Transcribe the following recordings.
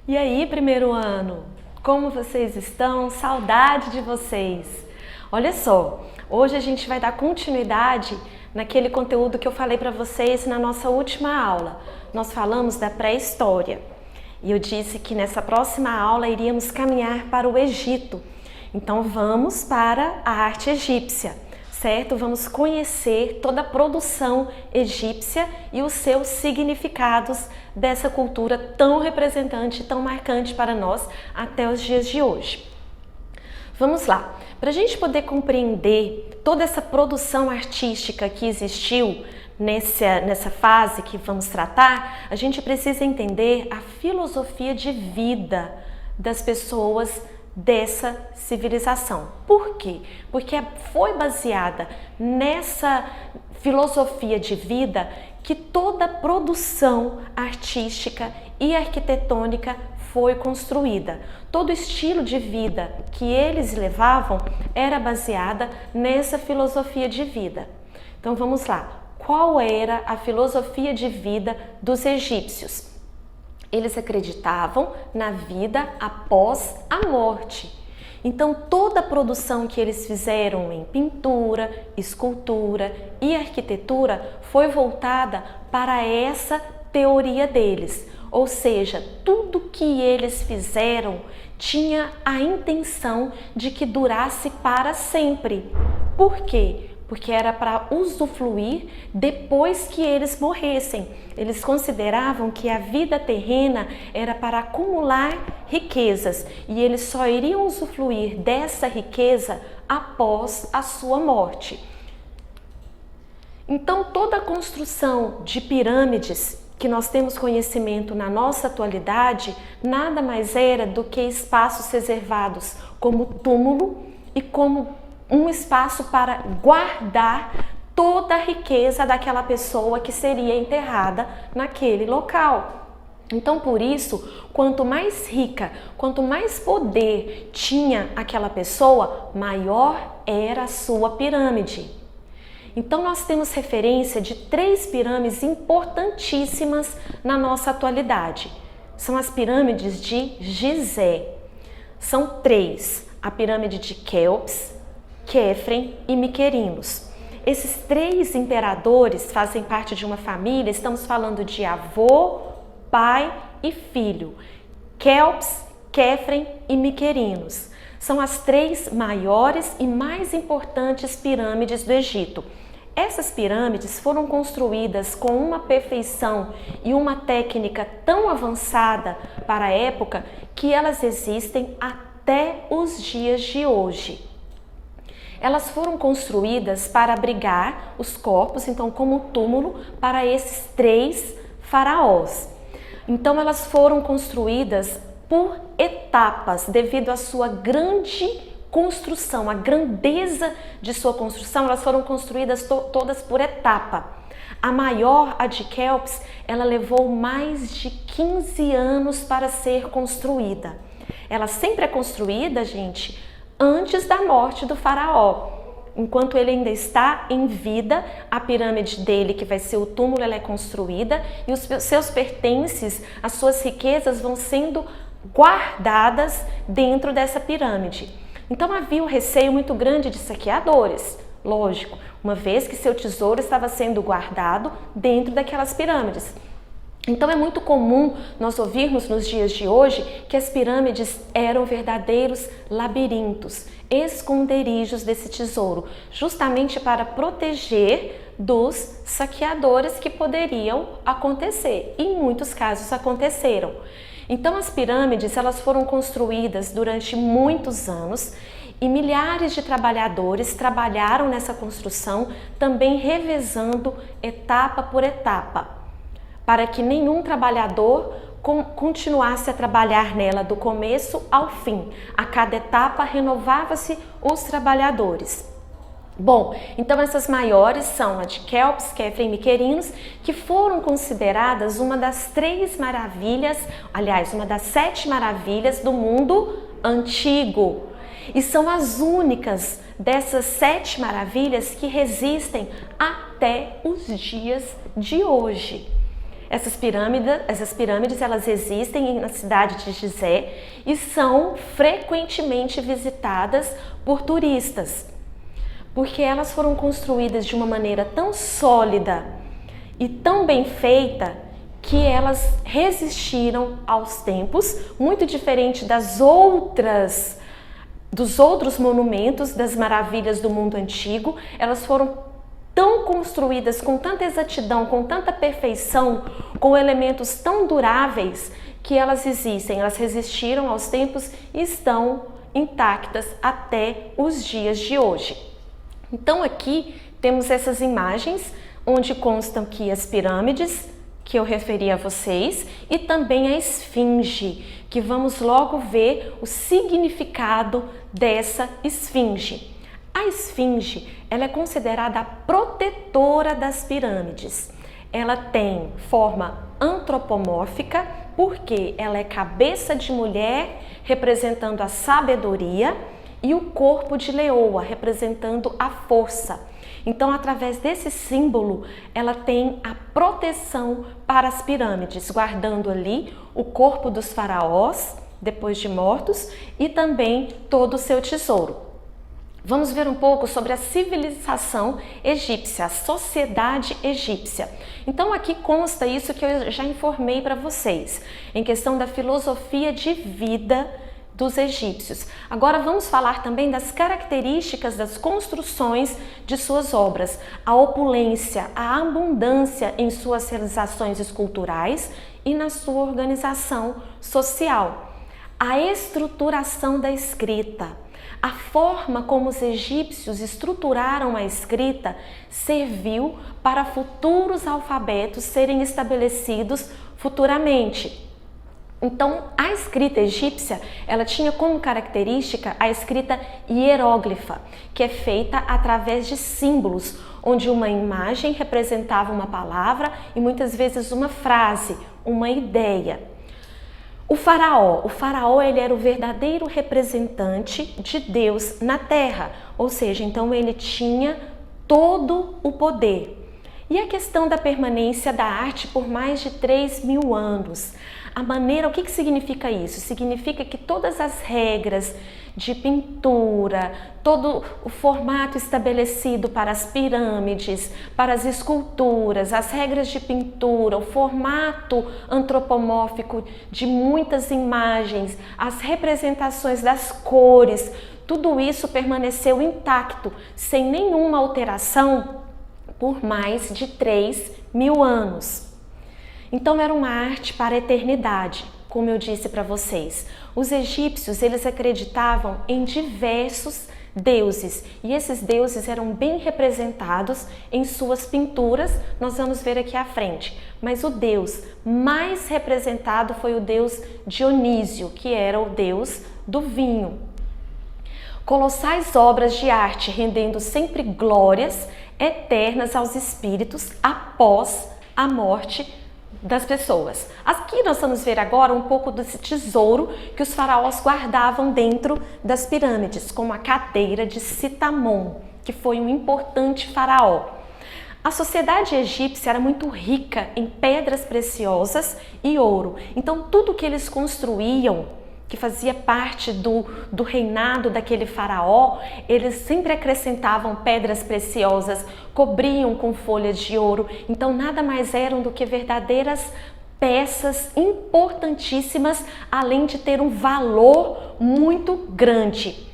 E aí, primeiro ano, como vocês estão? Saudade de vocês! Olha só, hoje a gente vai dar continuidade naquele conteúdo que eu falei para vocês na nossa última aula. Nós falamos da pré-história e eu disse que nessa próxima aula iríamos caminhar para o Egito. Então vamos para a arte egípcia, certo? Vamos conhecer toda a produção egípcia e os seus significados dessa cultura tão representante, tão marcante para nós até os dias de hoje. Vamos lá, para a gente poder compreender toda essa produção artística que existiu nessa fase que vamos tratar, a gente precisa entender a filosofia de vida das pessoas dessa civilização. Por quê? Porque foi baseada nessa filosofia de vida que toda a produção artística e arquitetônica foi construída. Todo o estilo de vida que eles levavam era baseada nessa filosofia de vida. Então vamos lá. Qual era a filosofia de vida dos egípcios? Eles acreditavam na vida após a morte. Então, toda a produção que eles fizeram em pintura, escultura e arquitetura foi voltada para essa teoria deles. Ou seja, tudo que eles fizeram tinha a intenção de que durasse para sempre. Por quê? Porque era para usufruir depois que eles morressem. Eles consideravam que a vida terrena era para acumular riquezas e eles só iriam usufruir dessa riqueza após a sua morte. Então, toda a construção de pirâmides que nós temos conhecimento na nossa atualidade nada mais era do que espaços reservados como túmulo e como um espaço para guardar toda a riqueza daquela pessoa que seria enterrada naquele local. Então, por isso, quanto mais rica, quanto mais poder tinha aquela pessoa, maior era a sua pirâmide. Então, nós temos referência de 3 pirâmides importantíssimas na nossa atualidade. São as pirâmides de Gizé. São 3. A pirâmide de Quéops, Quéfren e Miquerinos. Esses 3 imperadores fazem parte de uma família, estamos falando de avô, pai e filho. Quéops, Quéfren e Miquerinos. São as 3 maiores e mais importantes pirâmides do Egito. Essas pirâmides foram construídas com uma perfeição e uma técnica tão avançada para a época que elas existem até os dias de hoje. Elas foram construídas para abrigar os corpos, então como túmulo para esses 3 faraós. Então elas foram construídas por etapas, devido à sua grande construção, a grandeza de sua construção, elas foram construídas todas por etapa. A maior, a de Quéops, ela levou mais de 15 anos para ser construída. Ela sempre é construída, gente, antes da morte do faraó. Enquanto ele ainda está em vida, a pirâmide dele, que vai ser o túmulo, ela é construída e os seus pertences, as suas riquezas vão sendo guardadas dentro dessa pirâmide. Então havia um receio muito grande de saqueadores, lógico, uma vez que seu tesouro estava sendo guardado dentro daquelas pirâmides. Então é muito comum nós ouvirmos nos dias de hoje que as pirâmides eram verdadeiros labirintos, esconderijos desse tesouro, justamente para proteger dos saqueadores que poderiam acontecer, e em muitos casos aconteceram. Então as pirâmides, elas foram construídas durante muitos anos e milhares de trabalhadores trabalharam nessa construção, também revezando etapa por etapa, para que nenhum trabalhador continuasse a trabalhar nela do começo ao fim. A cada etapa renovava-se os trabalhadores. Bom, então essas maiores são a de Quéops, Quéfren e Miquerinos, que foram consideradas uma das 3 maravilhas, aliás, uma das 7 maravilhas do mundo antigo. E são as únicas dessas 7 maravilhas que resistem até os dias de hoje. essas pirâmides elas existem na cidade de Gizé e são frequentemente visitadas por turistas, porque elas foram construídas de uma maneira tão sólida e tão bem feita que elas resistiram aos tempos, muito diferente dos outros monumentos, das maravilhas do mundo antigo. Elas foram tão construídas com tanta exatidão, com tanta perfeição, com elementos tão duráveis que elas existem, elas resistiram aos tempos e estão intactas até os dias de hoje. Então aqui temos essas imagens onde constam que as pirâmides, que eu referi a vocês, e também a esfinge, que vamos logo ver o significado dessa esfinge. A esfinge, ela é considerada a protetora das pirâmides. Ela tem forma antropomórfica, porque ela é cabeça de mulher, representando a sabedoria, e o corpo de leoa, representando a força. Então, através desse símbolo, ela tem a proteção para as pirâmides, guardando ali o corpo dos faraós, depois de mortos, e também todo o seu tesouro. Vamos ver um pouco sobre a civilização egípcia, a sociedade egípcia. Então aqui consta isso que eu já informei para vocês, em questão da filosofia de vida dos egípcios. Agora vamos falar também das características das construções de suas obras, a opulência, a abundância em suas realizações esculturais e na sua organização social, a estruturação da escrita. A forma como os egípcios estruturaram a escrita serviu para futuros alfabetos serem estabelecidos futuramente. Então, a escrita egípcia, ela tinha como característica a escrita hieróglifa, que é feita através de símbolos, onde uma imagem representava uma palavra e muitas vezes uma frase, uma ideia. O faraó ele era o verdadeiro representante de Deus na terra, ou seja, então ele tinha todo o poder. E a questão da permanência da arte por mais de 3.000 anos. A maneira, o que significa isso? Significa que todas as regras de pintura, todo o formato estabelecido para as pirâmides, para as esculturas, as regras de pintura, o formato antropomórfico de muitas imagens, as representações das cores, tudo isso permaneceu intacto, sem nenhuma alteração por mais de 3.000 anos. Então era uma arte para a eternidade, como eu disse para vocês. Os egípcios, eles acreditavam em diversos deuses e esses deuses eram bem representados em suas pinturas, nós vamos ver aqui à frente. Mas o deus mais representado foi o deus Dionísio, que era o deus do vinho. Colossais obras de arte rendendo sempre glórias eternas aos espíritos após a morte das pessoas. Aqui nós vamos ver agora um pouco desse tesouro que os faraós guardavam dentro das pirâmides, como a cadeira de Sitamon, que foi um importante faraó. A sociedade egípcia era muito rica em pedras preciosas e ouro, então tudo que eles construíam, que fazia parte do reinado daquele faraó, eles sempre acrescentavam pedras preciosas, cobriam com folhas de ouro, então nada mais eram do que verdadeiras peças importantíssimas, além de ter um valor muito grande.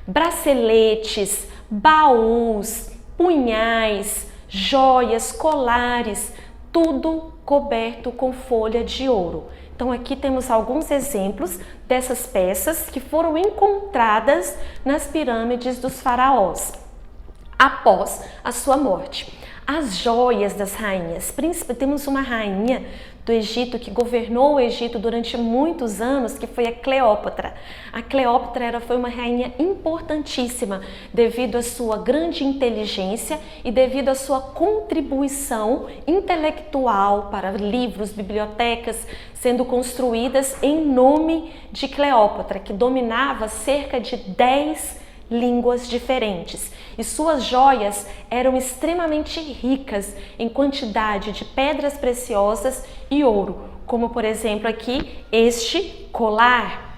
Braceletes, baús, punhais, joias, colares, tudo coberto com folha de ouro. Então aqui temos alguns exemplos dessas peças que foram encontradas nas pirâmides dos faraós após a sua morte. As joias das rainhas, temos uma rainha do Egito que governou o Egito durante muitos anos, que foi a Cleópatra. A Cleópatra foi uma rainha importantíssima devido à sua grande inteligência e devido à sua contribuição intelectual para livros, bibliotecas sendo construídas em nome de Cleópatra, que dominava cerca de 10 línguas diferentes e suas joias eram extremamente ricas em quantidade de pedras preciosas e ouro, como por exemplo aqui este colar.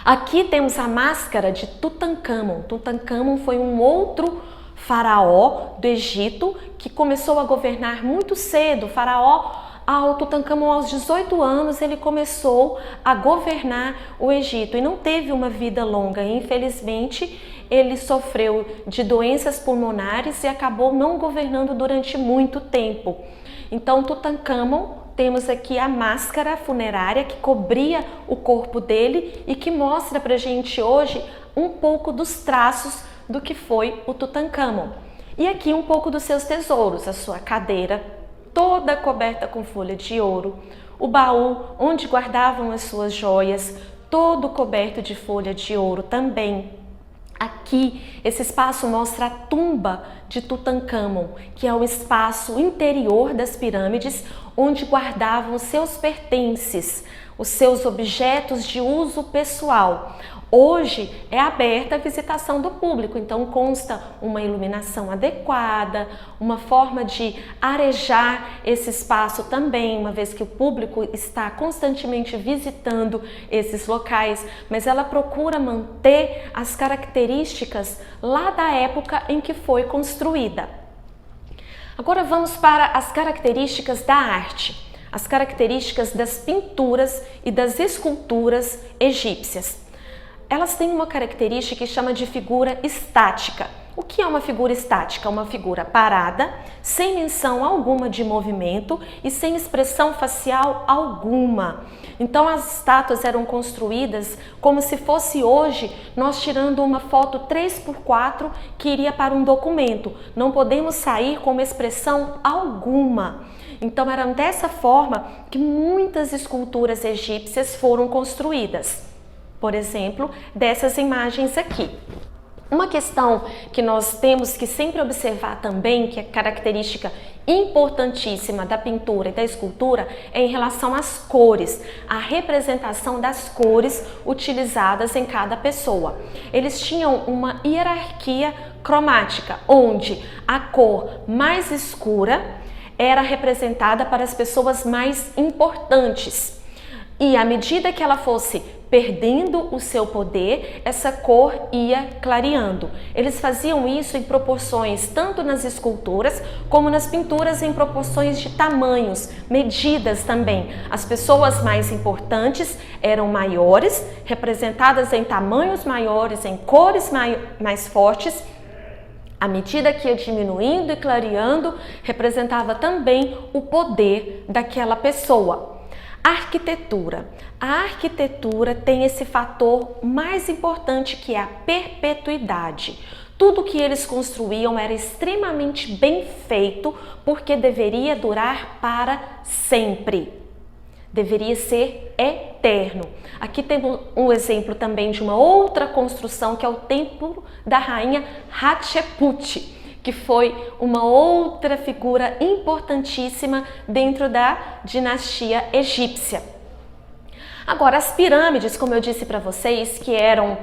Aqui temos a máscara de Tutancâmon. Tutancâmon foi um outro faraó do Egito que começou a governar muito cedo. O faraó Tutancâmon, aos 18 anos, ele começou a governar o Egito e não teve uma vida longa. Infelizmente, ele sofreu de doenças pulmonares e acabou não governando durante muito tempo. Então, Tutancâmon, temos aqui a máscara funerária que cobria o corpo dele e que mostra pra gente hoje um pouco dos traços do que foi o Tutancâmon. E aqui um pouco dos seus tesouros, a sua cadeira toda coberta com folha de ouro, o baú onde guardavam as suas joias, todo coberto de folha de ouro também. Aqui, esse espaço mostra a tumba de Tutancâmon, que é o espaço interior das pirâmides, onde guardavam os seus pertences, os seus objetos de uso pessoal. Hoje é aberta a visitação do público, então consta uma iluminação adequada, uma forma de arejar esse espaço também, uma vez que o público está constantemente visitando esses locais, mas ela procura manter as características lá da época em que foi construída. Agora vamos para as características da arte, as características das pinturas e das esculturas egípcias. Elas têm uma característica que chama de figura estática. O que é uma figura estática? Uma figura parada, sem menção alguma de movimento e sem expressão facial alguma. Então as estátuas eram construídas como se fosse hoje nós tirando uma foto 3x4 que iria para um documento. Não podemos sair com expressão alguma. Então era dessa forma que muitas esculturas egípcias foram construídas. Por exemplo, dessas imagens aqui. Uma questão que nós temos que sempre observar também, que é característica importantíssima da pintura e da escultura, é em relação às cores, a representação das cores utilizadas em cada pessoa. Eles tinham uma hierarquia cromática, onde a cor mais escura era representada para as pessoas mais importantes. E à medida que ela fosse perdendo o seu poder, essa cor ia clareando. Eles faziam isso em proporções, tanto nas esculturas como nas pinturas, em proporções de tamanhos, medidas também. As pessoas mais importantes eram maiores, representadas em tamanhos maiores, em cores mais fortes. À medida que ia diminuindo e clareando, representava também o poder daquela pessoa. Arquitetura. A arquitetura tem esse fator mais importante, que é a perpetuidade. Tudo que eles construíam era extremamente bem feito, porque deveria durar para sempre. Deveria ser eterno. Aqui temos um exemplo também de uma outra construção, que é o templo da rainha Hatshepsut, que foi uma outra figura importantíssima dentro da dinastia egípcia. Agora, as pirâmides, como eu disse para vocês, que eram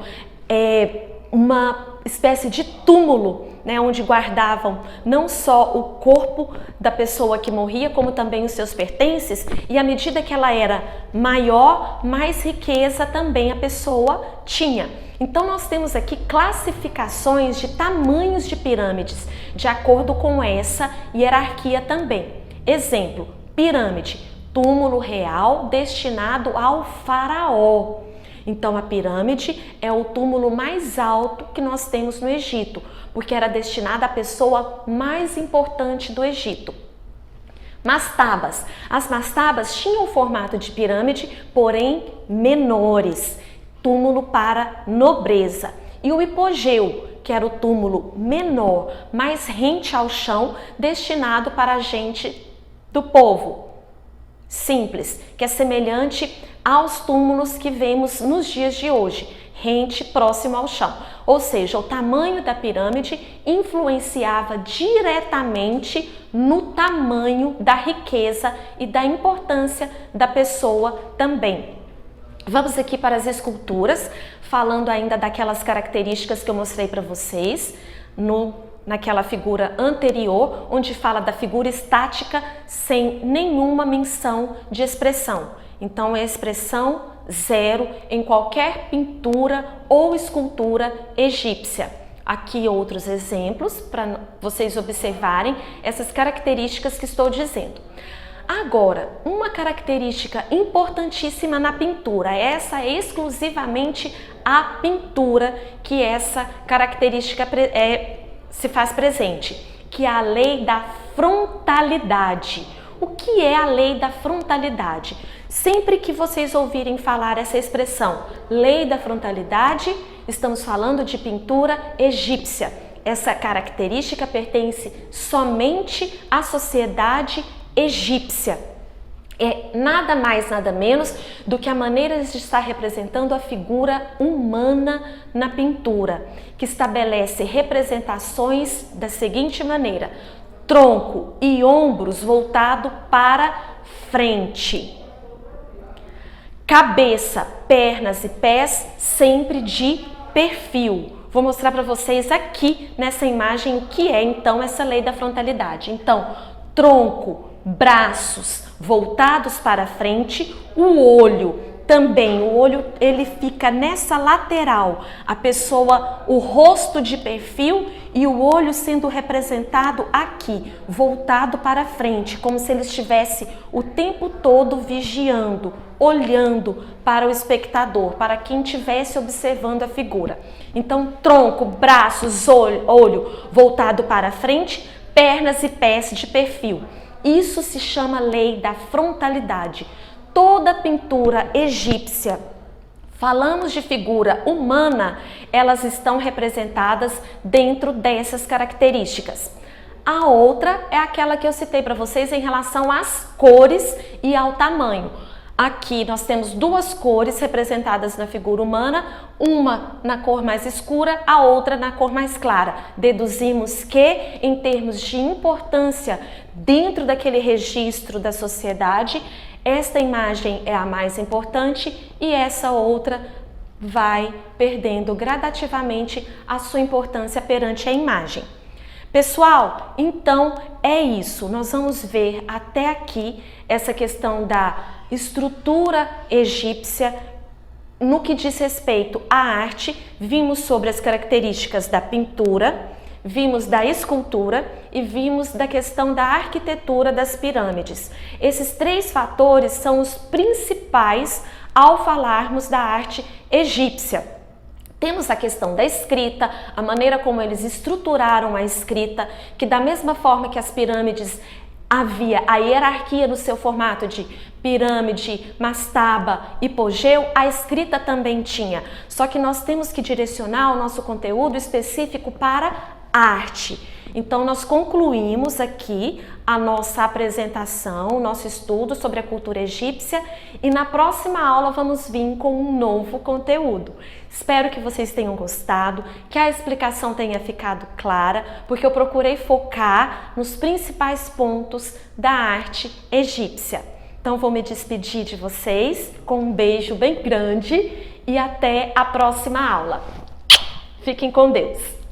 uma espécie de túmulo, né, onde guardavam não só o corpo da pessoa que morria, como também os seus pertences, e à medida que ela era maior, mais riqueza também a pessoa tinha. Então nós temos aqui classificações de tamanhos de pirâmides, de acordo com essa hierarquia também. Exemplo, pirâmide, túmulo real destinado ao faraó. Então a pirâmide é o túmulo mais alto que nós temos no Egito, porque era destinada à pessoa mais importante do Egito. Mastabas. As mastabas tinham o formato de pirâmide, porém menores. Túmulo para nobreza. E o hipogeu, que era o túmulo menor, mais rente ao chão, destinado para a gente do povo simples, que é semelhante aos túmulos que vemos nos dias de hoje, rente próximo ao chão. Ou seja, o tamanho da pirâmide influenciava diretamente no tamanho da riqueza e da importância da pessoa também. Vamos aqui para as esculturas. falando ainda daquelas características que eu mostrei para vocês naquela figura anterior, onde fala da figura estática sem nenhuma menção de expressão. Então, é expressão zero em qualquer pintura ou escultura egípcia. Aqui outros exemplos para vocês observarem essas características que estou dizendo. Agora, uma característica importantíssima na pintura, essa exclusivamente a pintura que essa característica se faz presente, que é a lei da frontalidade. O que é a lei da frontalidade? Sempre que vocês ouvirem falar essa expressão, lei da frontalidade, estamos falando de pintura egípcia. Essa característica pertence somente à sociedade egípcia. É nada mais, nada menos do que a maneira de estar representando a figura humana na pintura, que estabelece representações da seguinte maneira: tronco e ombros voltado para frente, cabeça, pernas e pés sempre de perfil. Vou mostrar para vocês aqui nessa imagem o que é então essa lei da frontalidade. Então, tronco, braços voltados para frente, o olho também, o olho ele fica nessa lateral, a pessoa, o rosto de perfil e o olho sendo representado aqui, voltado para frente, como se ele estivesse o tempo todo vigiando, olhando para o espectador, para quem estivesse observando a figura. Então, tronco, braços, olho voltado para frente, pernas e pés de perfil. Isso se chama lei da frontalidade. Toda pintura egípcia, falamos de figura humana, elas estão representadas dentro dessas características. A outra é aquela que eu citei para vocês em relação às cores e ao tamanho. Aqui nós temos duas cores representadas na figura humana, uma na cor mais escura, a outra na cor mais clara. Deduzimos que, em termos de importância dentro daquele registro da sociedade, esta imagem é a mais importante e essa outra vai perdendo gradativamente a sua importância perante a imagem. Pessoal, então é isso. Nós vamos ver até aqui essa questão da estrutura egípcia no que diz respeito à arte. Vimos sobre as características da pintura, vimos da escultura e vimos da questão da arquitetura das pirâmides. Esses três fatores são os principais ao falarmos da arte egípcia. Temos a questão da escrita, a maneira como eles estruturaram a escrita, que da mesma forma que as pirâmides havia a hierarquia no seu formato de pirâmide, mastaba, hipogeu, a escrita também tinha. Só que nós temos que direcionar o nosso conteúdo específico para arte. Então, nós concluímos aqui a nossa apresentação, o nosso estudo sobre a cultura egípcia e na próxima aula vamos vir com um novo conteúdo. Espero que vocês tenham gostado, que a explicação tenha ficado clara, porque eu procurei focar nos principais pontos da arte egípcia. Então, vou me despedir de vocês com um beijo bem grande e até a próxima aula. Fiquem com Deus!